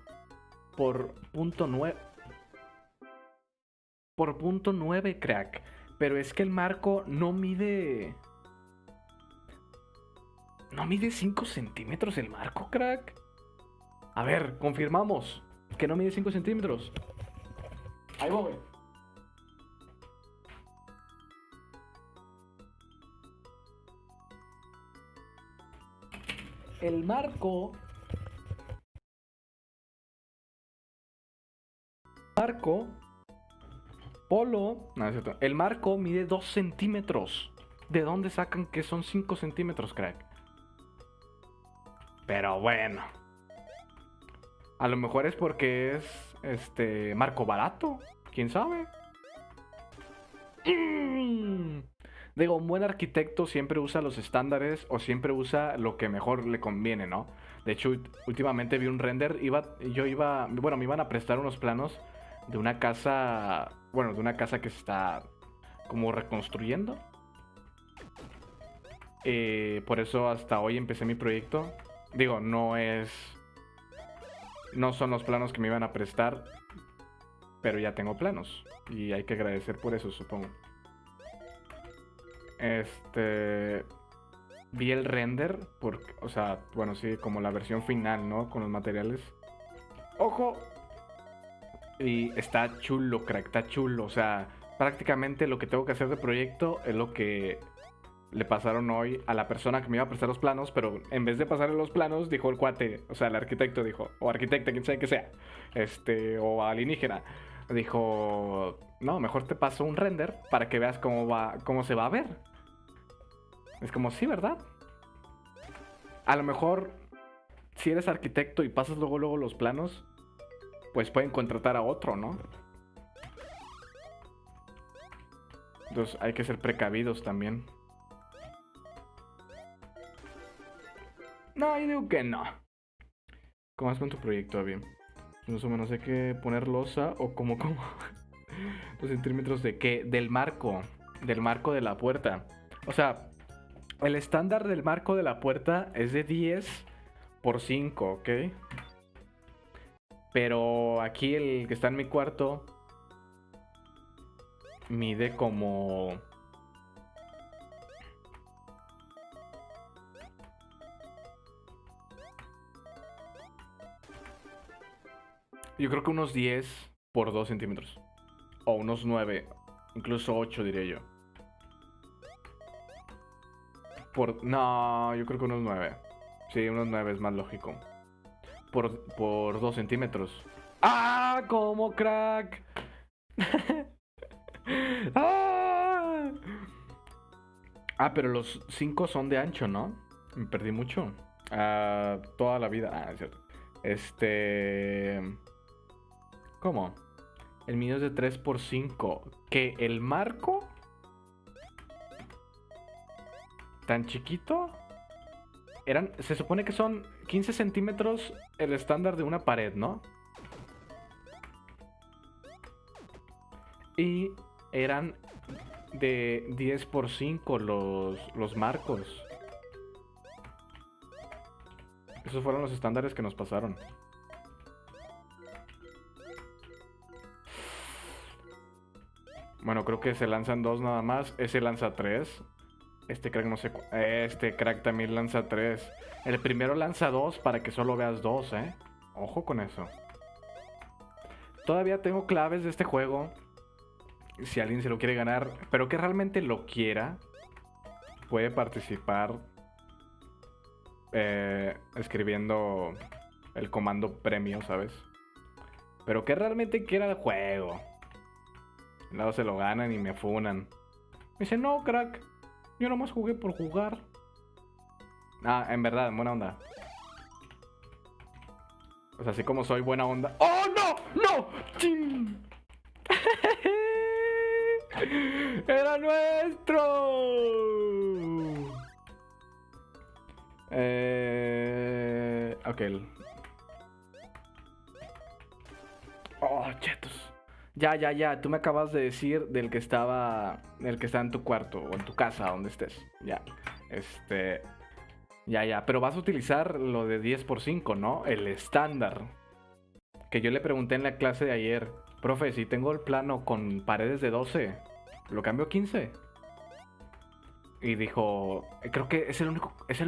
por punto 9. Por punto 9, crack. Pero es que el marco no mide... ¿No mide 5 centímetros el marco, crack? A ver, confirmamos que no mide 5 centímetros. Ahí voy. El marco polo, no es cierto. El marco mide 2 centímetros. ¿De dónde sacan que son 5 centímetros, crack? Pero bueno. A lo mejor es porque es marco barato. ¿Quién sabe? Digo, un buen arquitecto siempre usa los estándares o siempre usa lo que mejor le conviene, ¿no? De hecho, últimamente vi un render, bueno, me iban a prestar unos planos de una casa, bueno, de una casa que se está como reconstruyendo. Por eso hasta hoy empecé mi proyecto. Digo, no son los planos que me iban a prestar, pero ya tengo planos y hay que agradecer por eso, supongo. Vi el render, o sea, bueno, sí, como la versión final, ¿no? Con los materiales. ¡Ojo! Y está chulo, crack, está chulo. O sea, prácticamente lo que tengo que hacer de proyecto es lo que le pasaron hoy a la persona que me iba a prestar los planos, pero en vez de pasarle los planos, dijo el cuate, o sea, el arquitecto dijo, o arquitecta, quien sea que sea, o alienígena, dijo, no, mejor te paso un render para que veas cómo se va a ver. Es como, sí, ¿verdad? A lo mejor, si eres arquitecto y pasas luego los planos, pues pueden contratar a otro, ¿no? Entonces hay que ser precavidos también. No, yo digo que no. ¿Cómo vas con tu proyecto, bien? Más o menos hay que poner losa o como. Los centímetros de qué? Del marco de la puerta. O sea, el estándar del marco de la puerta es de 10 por 5, ¿ok? Pero aquí el que está en mi cuarto mide como... Yo creo que unos 10 por 2 centímetros. O unos 9, incluso 8 diría yo. No, yo creo que unos 9. Sí, unos 9 es más lógico. Por 2 centímetros. ¡Ah! ¡Como crack! ¡Ah! Pero los 5 son de ancho, ¿no? Me perdí mucho. Toda la vida. Es cierto. ¿Cómo? El mío es de 3 por 5. ¿Que el marco? ¿Tan chiquito? Se supone que son 15 centímetros el estándar de una pared, ¿no? Y eran de 10x5 los marcos. Esos fueron los estándares que nos pasaron. Bueno, creo que se lanzan 2 nada más. Ese lanza 3. Este crack no sé. Este crack también lanza 3. El primero lanza 2 para que solo veas 2, ¿eh? Ojo con eso. Todavía tengo claves de este juego. Si alguien se lo quiere ganar, pero que realmente lo quiera, puede participar escribiendo el comando premio, ¿sabes? Pero que realmente quiera el juego. Luego se lo ganan y me funan. Me dice, no, crack, yo nomás jugué por jugar. Ah, en verdad, buena onda. O sea, así como soy buena onda. ¡Oh, no! ¡No! ¡Chin! ¡Era nuestro! Ok. Oh, chetos. Ya. Tú me acabas de decir del que estaba. El que está en tu cuarto o en tu casa, donde estés. Ya. Ya. Pero vas a utilizar lo de 10x5, ¿no? El estándar. Que yo le pregunté en la clase de ayer. Profe, si tengo el plano con paredes de 12, ¿lo cambio a 15? Y dijo, creo que es el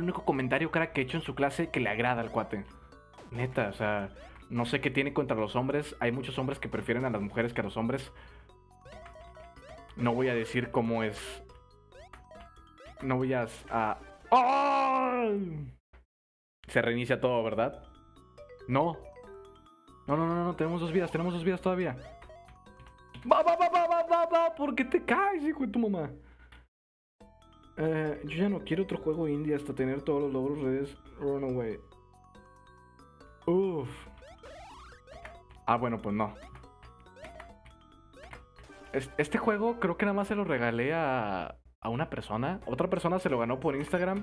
único comentario que he hecho en su clase que le agrada al cuate. Neta, o sea, no sé qué tiene contra los hombres. Hay muchos hombres que prefieren a las mujeres que a los hombres. No voy a decir cómo es. No voy a... ¡Oh! Se reinicia todo, ¿verdad? No. No, tenemos 2 vidas todavía. Va, ¿por qué te caes, hijo de tu mamá? Yo ya no quiero otro juego indie hasta tener todos los logros redes. Runaway. Uff. Ah, bueno, pues no. Este juego creo que nada más se lo regalé a una persona. Otra persona se lo ganó por Instagram.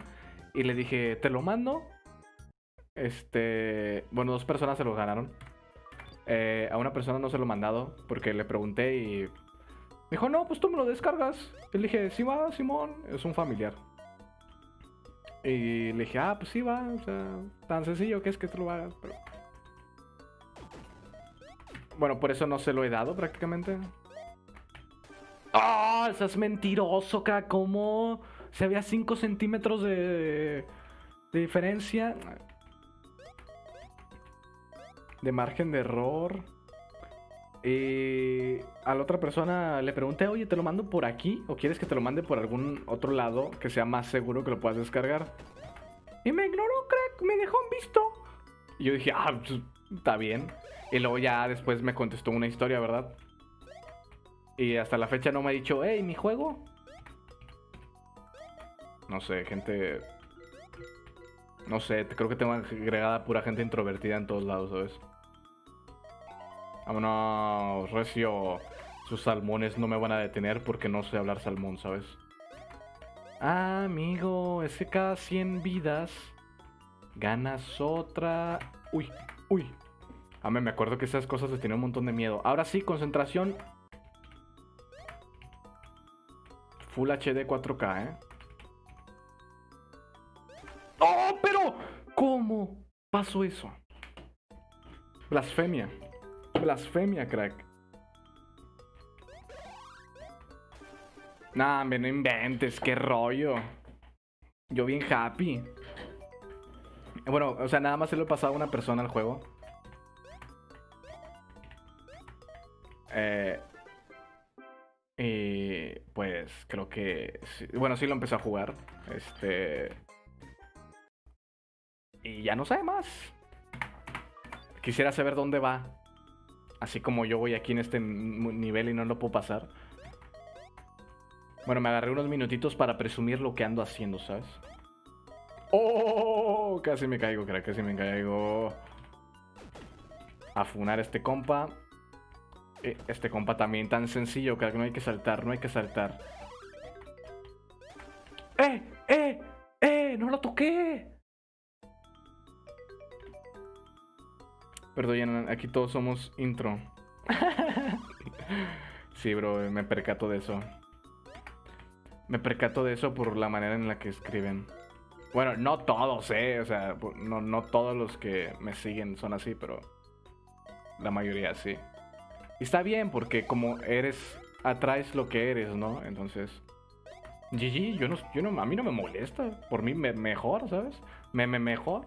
Y le dije, te lo mando. Bueno, 2 personas se lo ganaron. A una persona no se lo he mandado porque le pregunté y me dijo, no, pues tú me lo descargas. Y le dije, sí va, Simón, es un familiar. Y le dije, pues sí va, o sea, tan sencillo que es que te lo hagas. Pero... bueno, por eso no se lo he dado prácticamente. ¡Ah! Eso es mentiroso, cara. ¿Cómo? Se había 5 centímetros de diferencia. De margen de error. Y a la otra persona le pregunté, oye, ¿te lo mando por aquí? ¿O quieres que te lo mande por algún otro lado que sea más seguro que lo puedas descargar? Y me ignoró, crack, me dejó en visto. Y yo dije, pues, está bien. Y luego ya después me contestó una historia, ¿verdad? Y hasta la fecha no me ha dicho, hey, ¿mi juego? No sé, gente... no sé, creo que tengo agregada pura gente introvertida en todos lados, ¿sabes? Vámonos, recio. Sus salmones no me van a detener porque no sé hablar salmón, ¿sabes? Ah, amigo, es que cada 100 vidas ganas otra... Uy. Me acuerdo que esas cosas les tenía un montón de miedo. Ahora sí, concentración. Full HD 4K, ¿eh? ¡Oh, pero! ¿Cómo pasó eso? Blasfemia, crack. Nah, no inventes, qué rollo. Yo bien happy. Bueno, o sea, nada más se lo he pasado a una persona al juego. Y pues creo que... sí. Bueno, sí lo empecé a jugar. Y ya no sabe más. Quisiera saber dónde va. Así como yo voy aquí en este nivel y no lo puedo pasar. Bueno, me agarré unos minutitos para presumir lo que ando haciendo, ¿sabes? ¡Oh! Casi me caigo, crack, casi me caigo. A funar este compa. Este compa también tan sencillo, crack, no hay que saltar. ¡No lo toqué! Perdón, aquí todos somos intro. Sí, bro, me percato de eso. Me percato de eso por la manera en la que escriben. Bueno, no todos, o sea, no todos los que me siguen son así, pero la mayoría sí. Y está bien porque como eres, atraes lo que eres, ¿no? Entonces, GG, a mí no me molesta. Por mí mejor, ¿sabes? Mejor.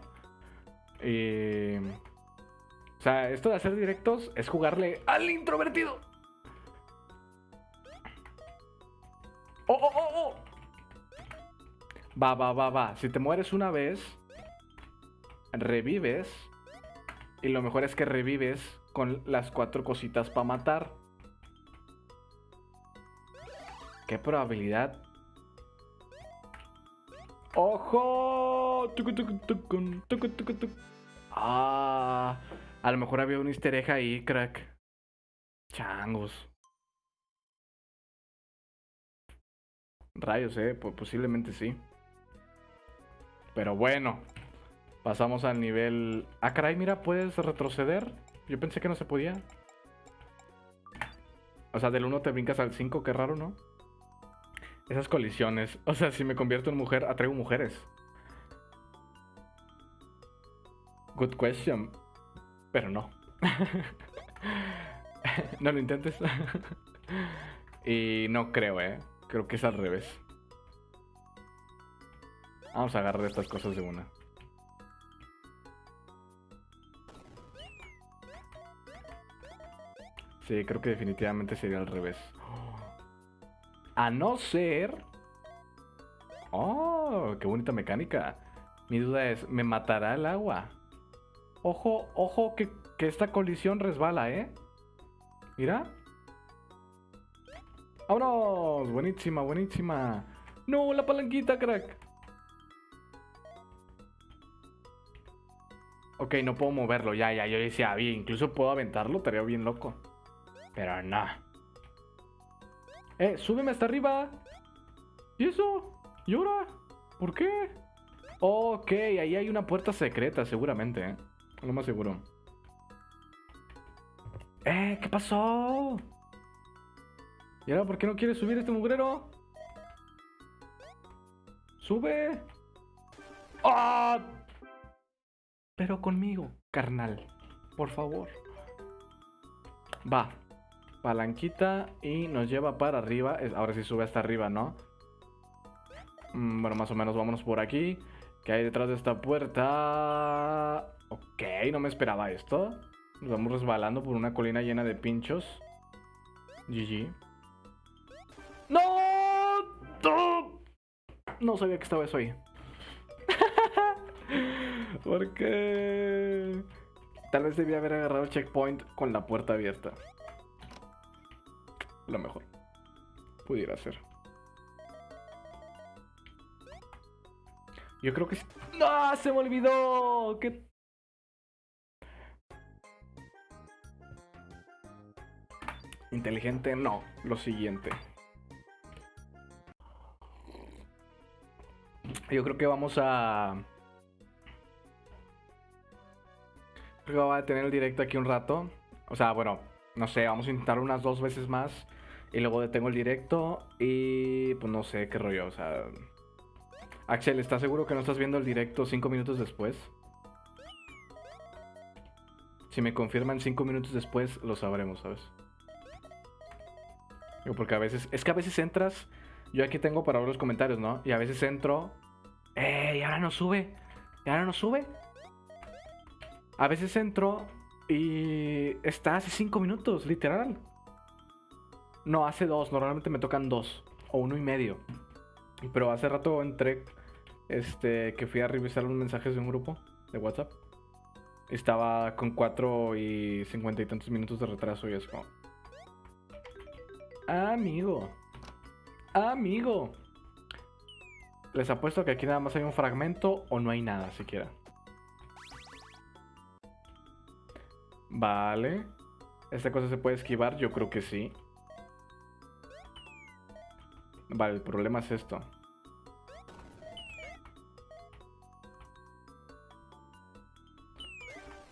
Y... O sea, esto de hacer directos es jugarle al introvertido. ¡Oh, oh, oh, oh! Va. Si te mueres una vez, revives. Y lo mejor es que revives con las 4 cositas para matar. ¿Qué probabilidad? ¡Ojo! Ah, a lo mejor había un easter egg ahí, crack. Changos. Rayos, posiblemente sí. Pero bueno, pasamos al nivel... Ah, caray, mira, puedes retroceder. Yo pensé que no se podía. O sea, del 1 te brincas al 5, qué raro, ¿no? Esas colisiones. O sea, si me convierto en mujer, atraigo mujeres. Good question. Pero no. No lo intentes. Y no creo, Creo que es al revés. Vamos a agarrar estas cosas de una. Sí, creo que definitivamente sería al revés. A no ser... Oh, qué bonita mecánica. Mi duda es, ¿me matará el agua? Ojo, ojo, que esta colisión resbala, Mira. ¡Vámonos! Buenísima, buenísima. ¡No, la palanquita, crack! Ok, no puedo moverlo, ya, yo decía, bien, incluso puedo aventarlo, estaría bien loco. Pero no. Súbeme hasta arriba. ¿Y eso? ¿Y ahora? ¿Por qué? Ok, ahí hay una puerta secreta, seguramente, lo más seguro. ¿Qué pasó? ¿Y ahora por qué no quiere subir este mugrero? ¡Sube! ¡Ah! Pero conmigo, carnal. Por favor. Va. Palanquita y nos lleva para arriba. Ahora sí sube hasta arriba, ¿no? Bueno, más o menos vámonos por aquí. ¿Qué hay detrás de esta puerta? Ok, no me esperaba esto. Nos vamos resbalando por una colina llena de pinchos. GG. ¡No! No sabía que estaba eso ahí. ¿Por qué? Tal vez debía haber agarrado el checkpoint con la puerta abierta. Lo mejor. Pudiera ser. Yo creo que... ¡No! ¡Se me olvidó! ¿Qué? Inteligente, no. Lo siguiente. Yo creo que vamos a... Creo que voy a tener el directo aquí un rato. O sea, bueno, no sé, vamos a intentar unas 2 veces más. Y luego detengo el directo y... Pues no sé qué rollo, o sea... Axel, ¿estás seguro que no estás viendo el directo 5 minutos después? Si me confirman 5 minutos después, lo sabremos, ¿sabes? Digo, porque a veces... Es que a veces entras... Yo aquí tengo para ver los comentarios, ¿no? Y a veces entro... Y ahora no sube. Y ahora no sube. A veces entro y está hace 5 minutos, literal. No, hace 2. Normalmente me tocan 2 o 1.5. Pero hace rato entré, que fui a revisar los mensajes de un grupo de WhatsApp. Estaba con 4 y 50 y tantos minutos de retraso y es como... Amigo. Amigo. Les apuesto que aquí nada más hay un fragmento o no hay nada siquiera. Vale. ¿Esta cosa se puede esquivar? Yo creo que sí. Vale, el problema es esto.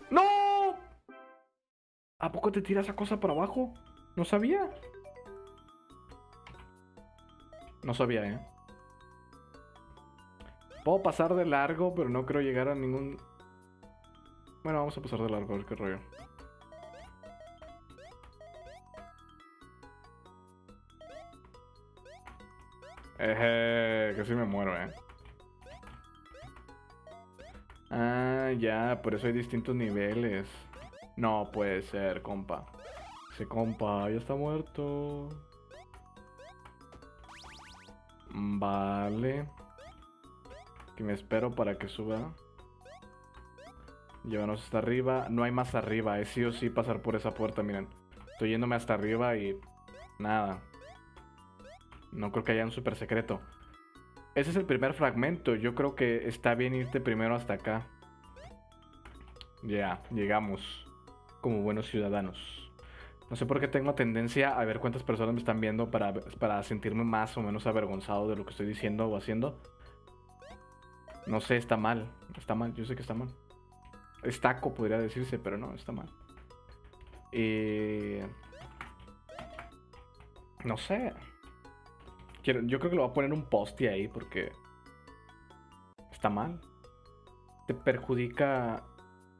¡No! ¿A poco te tira esa cosa para abajo? No sabía. No sabía, Puedo pasar de largo, pero no creo llegar a ningún... Bueno, vamos a pasar de largo, a ver qué rollo. Casi me muero, Ah, ya, por eso hay distintos niveles. No puede ser, compa. Ese compa ya está muerto. Vale. Que me espero para que suba. Llévanos hasta arriba. No hay más arriba. Es sí o sí pasar por esa puerta, miren. Estoy yéndome hasta arriba y... nada. No creo que haya un super secreto. Ese es el primer fragmento. Yo creo que está bien irte primero hasta acá. Ya, llegamos. Como buenos ciudadanos. No sé por qué tengo tendencia a ver cuántas personas me están viendo para sentirme más o menos avergonzado de lo que estoy diciendo o haciendo. No sé, está mal. Está mal, yo sé que está mal. Es taco, podría decirse, pero no, está mal. No sé. Yo creo que lo voy a poner un post-it ahí porque... está mal. Te perjudica...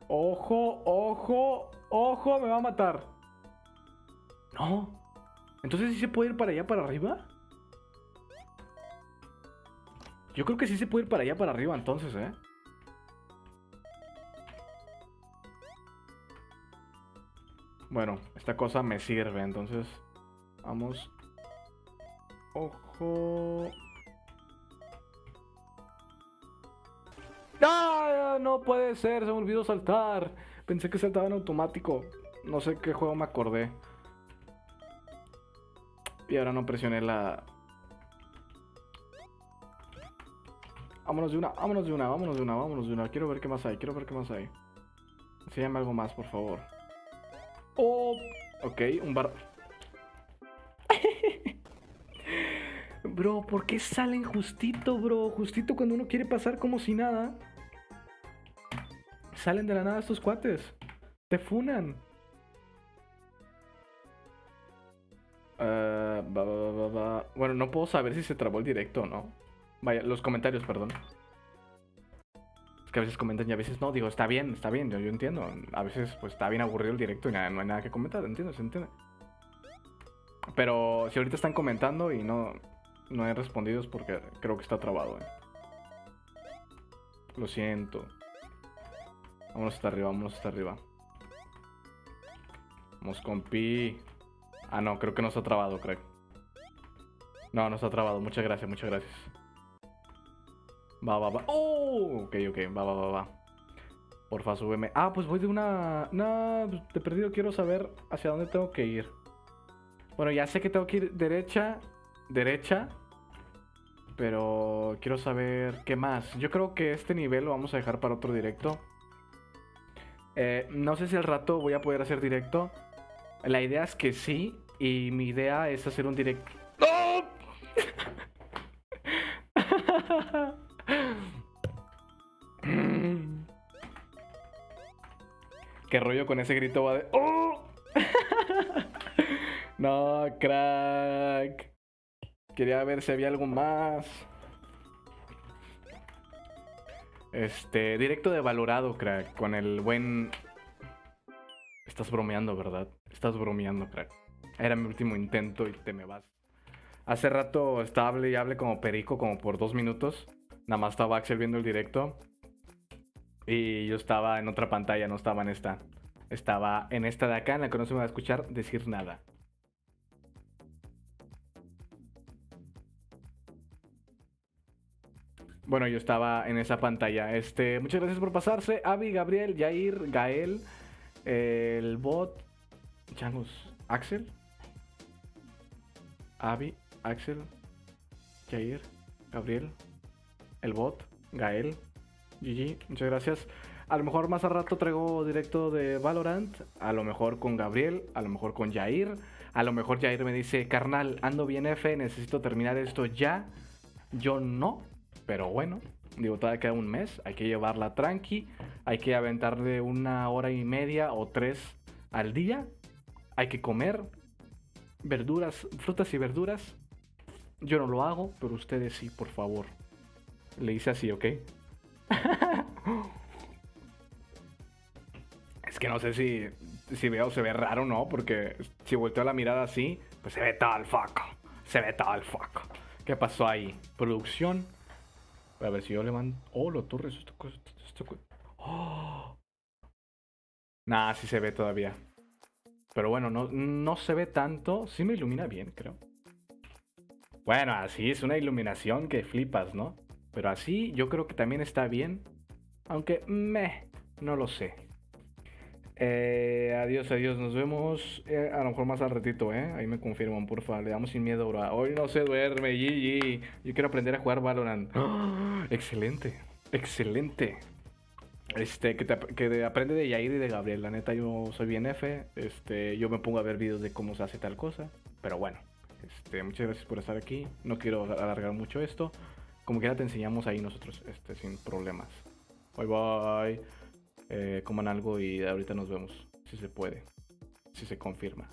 ¡Ojo! ¡Ojo! ¡Ojo! Me va a matar. No. Entonces sí se puede ir para allá, para arriba. Yo creo que sí se puede ir para allá, para arriba, entonces, Bueno, esta cosa me sirve, entonces... vamos. Ojo. ¡Ah! No puede ser, se me olvidó saltar. Pensé que saltaba en automático. No sé qué juego me acordé. Y ahora no presioné la... Vámonos de una, vámonos de una, vámonos de una, vámonos de una. Quiero ver qué más hay, quiero ver qué más hay. Enséñame algo más, por favor. Oh, ok, un bar... Bro, ¿por qué salen justito, bro? Justito cuando uno quiere pasar como si nada. Salen de la nada estos cuates. Te funan. Bueno, no puedo saber si se trabó el directo o no. Vaya, los comentarios, perdón. Es que a veces comentan y a veces no. Digo, está bien, yo entiendo. A veces pues está bien aburrido el directo y nada, no hay nada que comentar, entiendo, se entiende. Pero si ahorita están comentando y no he respondido es porque creo que está trabado, Lo siento. Vámonos hasta arriba, vámonos hasta arriba. Vamos con Pi. Ah, no, creo que no está trabado, crack. No, no está trabado. Muchas gracias, muchas gracias. Va. ¡Oh! Ok, va. Porfa, súbeme. Ah, pues voy de una... No, pues de perdido quiero saber hacia dónde tengo que ir. Bueno, ya sé que tengo que ir derecha. Pero quiero saber qué más. Yo creo que este nivel lo vamos a dejar para otro directo. No sé si al rato voy a poder hacer directo. La idea es que sí. Y mi idea es hacer un directo. ¡Oh! ¿Qué rollo con ese grito va de... ¡Oh! No, crack. Quería ver si había algo más. Directo de Valorado, crack. Con el buen... Estás bromeando, ¿verdad? Estás bromeando, crack. Era mi último intento y te me vas. Hace rato estaba hable como perico, como por 2 minutos. Nada más estaba Axel viendo el directo. Y yo estaba en otra pantalla, no estaba en esta. Estaba en esta de acá, en la que no se me va a escuchar decir nada. Bueno, yo estaba en esa pantalla. Muchas gracias por pasarse. Avi, Gabriel, Jair, Gael, el bot, Changos, Axel, Avi, Axel, Jair, Gabriel, el bot, Gael, GG, muchas gracias. A lo mejor más a rato traigo directo de Valorant. A lo mejor con Gabriel, a lo mejor con Jair. A lo mejor Jair me dice, carnal, ando bien F, necesito terminar esto ya. Yo no. Pero bueno, digo, todavía queda un mes, hay que llevarla tranqui, hay que aventarle 1 hora y media o 3 al día, hay que comer verduras, frutas y verduras, Yo no lo hago, pero ustedes sí, por favor. Le hice así, ¿ok? Es que no sé si veo, se ve raro, ¿no? Porque si volteo la mirada así, pues se ve todo el foco. Se ve todo el foco. ¿Qué pasó ahí? Producción. A ver si yo levanto. Oh, lo torres. Oh. Nah, sí se ve todavía. Pero bueno, no se ve tanto. Sí me ilumina bien, creo. Bueno, así es una iluminación que flipas, ¿no? Pero así yo creo que también está bien. Aunque, no lo sé. Adiós, adiós, nos vemos a lo mejor más al ratito, ¿eh? Ahí me confirman, porfa, le damos sin miedo, bro. Hoy no se duerme, GG. Yo quiero aprender a jugar Valorant. ¡Ah! Excelente, excelente. Que aprende de Yair y de Gabriel. La neta, yo soy bien F. Yo me pongo a ver videos de cómo se hace tal cosa. Pero bueno, muchas gracias por estar aquí. No quiero alargar mucho esto. Como quiera te enseñamos ahí nosotros, sin problemas. Bye bye. Coman algo y ahorita nos vemos. Si se puede. Si se confirma.